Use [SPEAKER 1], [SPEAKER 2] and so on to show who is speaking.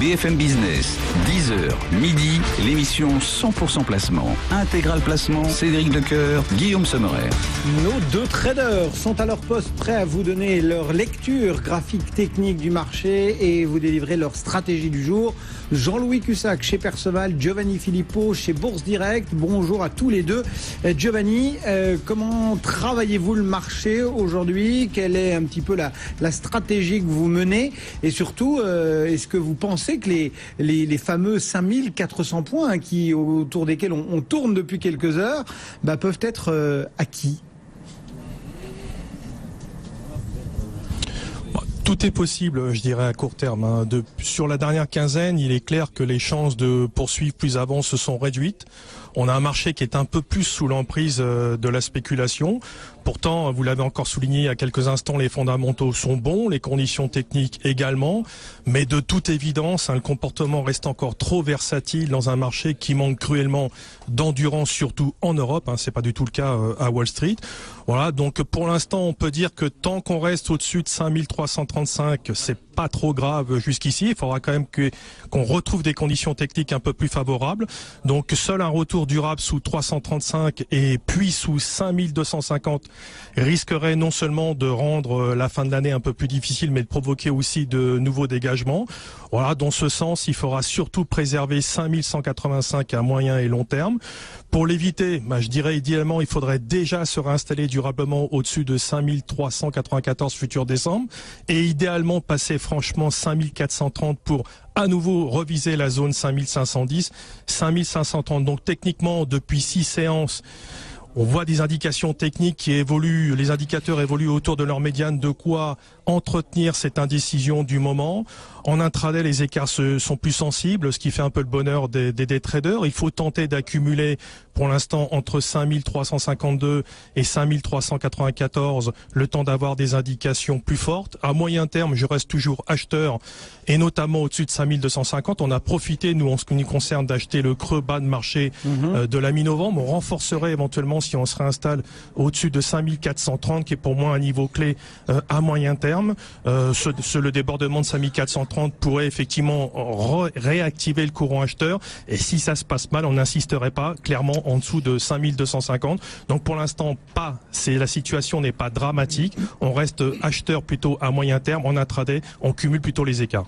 [SPEAKER 1] BFM Business, 10h, midi, l'émission 100% placement. Intégral placement, Cédric Decoeur, Guillaume Sommerer.
[SPEAKER 2] Nos deux traders sont à leur poste, prêts à vous donner leur lecture graphique technique du marché et vous délivrer leur stratégie du jour. Jean-Louis Cussac chez Perceval, Giovanni Filippo chez Bourse Direct. Bonjour à tous les deux. Giovanni, comment travaillez-vous le marché aujourd'hui? Quelle est un petit peu la stratégie que vous menez? Et surtout, est-ce que vous pensez que les fameux 5400 points autour desquels on tourne depuis quelques heures peuvent être acquis?
[SPEAKER 3] Tout est possible, je dirais, à court terme. Sur la dernière quinzaine, il est clair que les chances de poursuivre plus avant se sont réduites. On a un marché qui est un peu plus sous l'emprise de la spéculation. Pourtant, vous l'avez encore souligné il y a quelques instants, les fondamentaux sont bons, les conditions techniques également. Mais de toute évidence, le comportement reste encore trop versatile dans un marché qui manque cruellement d'endurance, surtout en Europe. C'est pas du tout le cas à Wall Street. Voilà, donc pour l'instant, on peut dire que tant qu'on reste au-dessus de 5335, c'est pas trop grave jusqu'ici. Il faudra quand même qu'on retrouve des conditions techniques un peu plus favorables. Donc seul un retour durable sous 335 et puis sous 5250 risquerait non seulement de rendre la fin de l'année un peu plus difficile, mais de provoquer aussi de nouveaux dégagements. Voilà, dans ce sens, il faudra surtout préserver 5185 à moyen et long terme. Pour l'éviter, je dirais idéalement, il faudrait déjà se réinstaller durablement au-dessus de 5394 futur décembre et idéalement passer franchement 5430 pour à nouveau reviser la zone 5510, 5530. Donc techniquement, depuis 6 séances, on voit des indications techniques qui évoluent, les indicateurs évoluent autour de leur médiane, de quoi entretenir cette indécision du moment. En intraday, les écarts sont plus sensibles, ce qui fait un peu le bonheur des traders. Il faut tenter d'accumuler pour l'instant entre 5352 et 5394 le temps d'avoir des indications plus fortes. À moyen terme, je reste toujours acheteur et notamment au-dessus de 5250. On a profité, nous, en ce qui nous concerne, d'acheter le creux bas de marché de la mi-novembre. On renforcerait éventuellement si on se réinstalle au-dessus de 5430, qui est pour moi un niveau clé à moyen terme. Le débordement de 5430 pourrait effectivement réactiver le courant acheteur. Et si ça se passe mal, on n'insisterait pas clairement en dessous de 5250. Donc pour l'instant, la situation n'est pas dramatique. On reste acheteur plutôt à moyen terme. En intraday, on cumule plutôt les écarts.